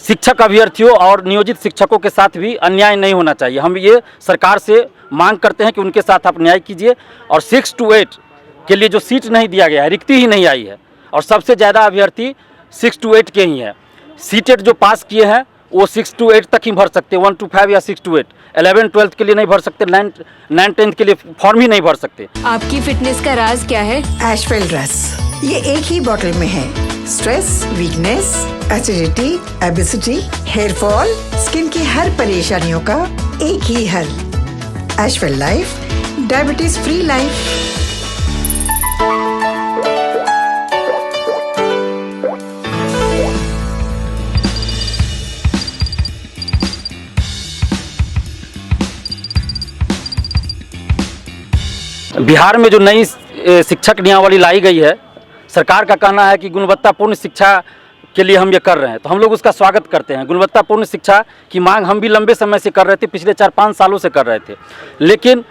शिक्षक अभ्यर्थियों और नियोजित शिक्षकों के साथ भी अन्याय नहीं होना चाहिए। हम ये सरकार से मांग करते हैं कि उनके साथ आप न्याय कीजिए। और 6 to 8 के लिए जो सीट नहीं दिया गया है, रिक्ति ही नहीं आई है और सबसे ज़्यादा अभ्यर्थी 6 to 8 के ही हैं। सीटेट जो पास किए हैं वो 6 to 8 तक ही भर सकते हैं, 1 to 5 या 6 to 8। 11 12 के लिए नहीं भर सकते, 9 10 के लिए फॉर्म ही नहीं भर सकते। आपकी फिटनेस का राज क्या है? एशवेल रस, ये एक ही बोतल में है। Stress, weakness, acidity, obesity, hair fall, skin की हर परेशानियों का एक ही हल। एशवेल life, diabetes free life. Bihar में जो नई शिक्षक नियमावली लाई गई है, सरकार का कहना है कि गुणवत्तापूर्ण शिक्षा के लिए हम ये कर रहे हैं, तो हम लोग उसका स्वागत करते हैं। गुणवत्तापूर्ण शिक्षा की मांग हम भी लंबे समय से कर रहे थे, पिछले 4-5 सालों से कर रहे थे। लेकिन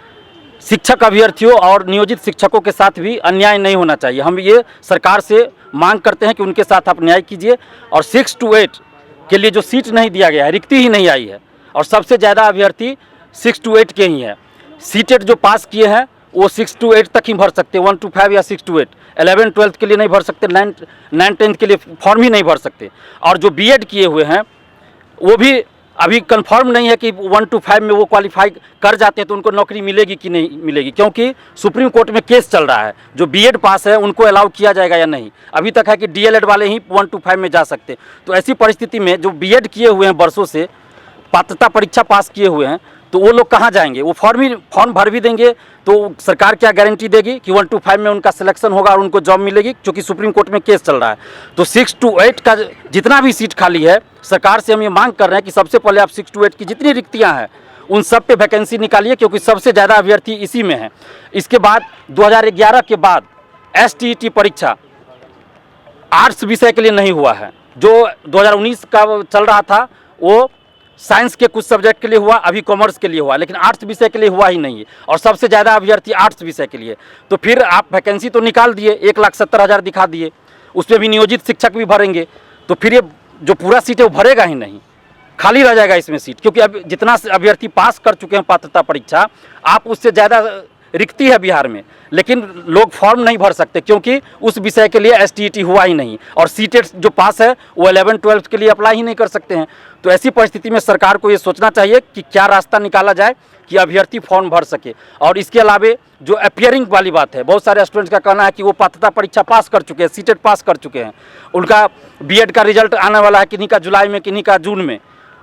शिक्षक अभ्यर्थियों और नियोजित शिक्षकों के साथ भी अन्याय नहीं होना चाहिए। हम ये सरकार से मांग करते हैं कि उनके साथ आप न्याय कीजिए। और 6 to 8 के लिए जो सीट नहीं दिया गया है, रिक्ति ही नहीं आई है और सबसे ज़्यादा अभ्यर्थी 6 to 8 के ही हैं। सीटेट जो पास किए हैं वो 6 to 8 तक ही भर सकते हैं, 1 to 5 या 6 to 8। 11 12 के लिए नहीं भर सकते, 9 10 के लिए फॉर्म ही नहीं भर सकते। और जो बीएड किए हुए हैं वो भी अभी कंफर्म नहीं है कि 1 to 5 में वो क्वालिफाई कर जाते हैं तो उनको नौकरी मिलेगी कि नहीं मिलेगी, क्योंकि सुप्रीम कोर्ट में केस चल रहा है। जो बीएड पास है उनको अलाउ किया जाएगा या नहीं। अभी तक है कि डीएलएड वाले ही 1 to 5 में जा सकते हैं। तो ऐसी परिस्थिति में जो बीएड किए हुए हैं, वर्षों से पात्रता परीक्षा पास किए हुए हैं, तो वो लोग कहाँ जाएंगे? वो फॉर्म भर भी देंगे तो सरकार क्या गारंटी देगी कि 1 to 5 में उनका सिलेक्शन होगा और उनको जॉब मिलेगी, क्योंकि सुप्रीम कोर्ट में केस चल रहा है। तो 6 to 8 का जितना भी सीट खाली है, सरकार से हम ये मांग कर रहे हैं कि सबसे पहले आप 6 to 8 की जितनी रिक्तियां हैं उन सब पे वैकेंसी निकालिए, क्योंकि सबसे ज़्यादा अभ्यर्थी इसी में है। इसके बाद 2011 के बाद STET परीक्षा आर्ट्स विषय के लिए नहीं हुआ है। जो 2019 का चल रहा था वो साइंस के कुछ सब्जेक्ट के लिए हुआ, अभी कॉमर्स के लिए हुआ, लेकिन आर्ट्स विषय के लिए हुआ ही नहीं है और सबसे ज़्यादा अभ्यर्थी आर्ट्स विषय के लिए। तो फिर आप वैकेंसी तो निकाल दिए, 1,70,000 दिखा दिए, उसमें भी नियोजित शिक्षक भी भरेंगे, तो फिर ये जो पूरा सीट है वो भरेगा ही नहीं, खाली रह जाएगा इसमें सीट। क्योंकि अब जितना अभ्यर्थी पास कर चुके हैं पात्रता परीक्षा, आप उससे ज़्यादा रिक्ति है बिहार में, लेकिन लोग फॉर्म नहीं भर सकते क्योंकि उस विषय के लिए STET हुआ ही नहीं। और सीटेट जो पास है वो 11 12 के लिए अप्लाई ही नहीं कर सकते हैं। तो ऐसी परिस्थिति में सरकार को ये सोचना चाहिए कि क्या रास्ता निकाला जाए कि अभ्यर्थी फॉर्म भर सके। और इसके अलावा जो अपियरिंग वाली बात है, बहुत सारे स्टूडेंट्स का कहना है कि वो पात्रता परीक्षा पास कर चुके हैं, सीटेट पास कर चुके हैं, उनका बीएड का रिजल्ट आने वाला है, किन्हीं का जुलाई में, किन्हीं का जून में,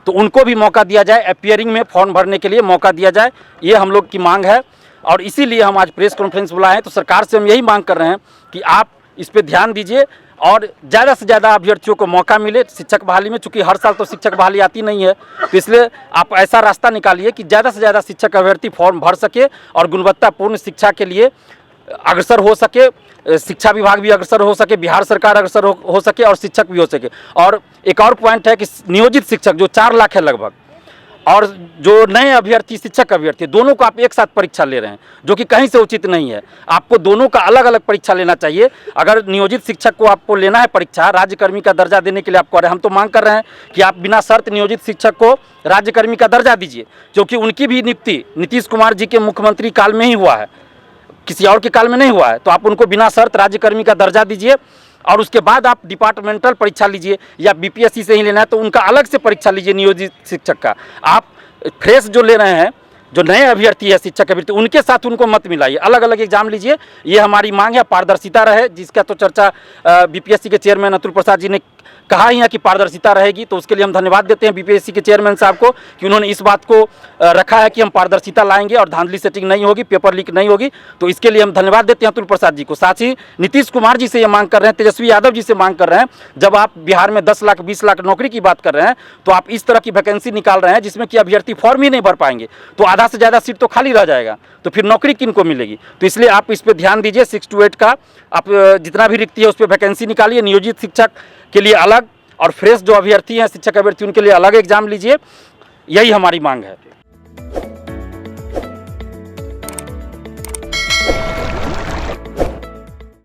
तो उनको भी मौका दिया जाए, अपियरिंग में फॉर्म भरने के लिए मौका दिया जाए। ये हम लोग की मांग है और इसीलिए हम आज प्रेस कॉन्फ्रेंस बुलाए हैं। तो सरकार से हम यही मांग कर रहे हैं कि आप इस पे ध्यान दीजिए और ज़्यादा से ज़्यादा अभ्यर्थियों को मौका मिले शिक्षक बहाली में, चूँकि हर साल तो शिक्षक बहाली आती नहीं है, तो इसलिए आप ऐसा रास्ता निकालिए कि ज़्यादा से ज़्यादा शिक्षक अभ्यर्थी फॉर्म भर सके और गुणवत्तापूर्ण शिक्षा के लिए अग्रसर हो सके, शिक्षा विभाग भी अग्रसर हो सके, बिहार सरकार अग्रसर हो सके और शिक्षक भी हो सके। और एक और पॉइंट है कि नियोजित शिक्षक जो 4 लाख है लगभग, और जो नए अभ्यर्थी शिक्षक अभ्यर्थी, दोनों को आप एक साथ परीक्षा ले रहे हैं, जो कि कहीं से उचित नहीं है। आपको दोनों का अलग अलग परीक्षा लेना चाहिए। अगर नियोजित शिक्षक को आपको लेना है परीक्षा, राज्यकर्मी का दर्जा देने के लिए आप कह रहे हैं, हम तो मांग कर रहे हैं कि आप बिना शर्त नियोजित शिक्षक को राज्यकर्मी का दर्जा दीजिए, क्योंकि उनकी भी नियुक्ति नीतीश कुमार जी के मुख्यमंत्री काल में ही हुआ है, किसी और के काल में नहीं हुआ है। तो आप उनको बिना शर्त राज्यकर्मी का दर्जा दीजिए और उसके बाद आप डिपार्टमेंटल परीक्षा लीजिए, या BPSC से ही लेना है तो उनका अलग से परीक्षा लीजिए नियोजित शिक्षक का। आप फ्रेश जो ले रहे हैं, जो नए अभ्यर्थी है शिक्षक अभ्यर्थी, उनके साथ उनको मत मिलाइए, अलग अलग एग्जाम लीजिए। ये हमारी मांग है, पारदर्शिता रहे, जिसका तो चर्चा BPSC के चेयरमैन अतुल प्रसाद जी ने कहा ही है कि पारदर्शिता रहेगी। तो उसके लिए हम धन्यवाद देते हैं BPSC के चेयरमैन साहब को कि उन्होंने इस बात को रखा है कि हम पारदर्शिता लाएंगे और धांधली सेटिंग नहीं होगी, पेपर लीक नहीं होगी। तो इसके लिए हम धन्यवाद देते हैं अतुल प्रसाद जी को। साथ ही नीतीश कुमार जी से ये मांग कर रहे हैं, तेजस्वी यादव जी से मांग कर रहे हैं, जब आप बिहार में 10 लाख 20 लाख नौकरी की बात कर रहे हैं, तो आप इस तरह की वैकेंसी निकाल रहे हैं जिसमें कि अभ्यर्थी फॉर्म ही नहीं भर पाएंगे, तो आधा से ज़्यादा सीट तो खाली रह जाएगा, तो फिर नौकरी किन को मिलेगी? तो इसलिए आप इस पर ध्यान दीजिए। 6 to 8 का आप जितना भी रिक्ति है उस पर वैकेंसी निकालिए, नियोजित शिक्षक के लिए अलग और फ्रेश जो अभ्यर्थी हैं शिक्षक अभ्यर्थी उनके लिए अलग एग्जाम लीजिए। यही हमारी मांग है।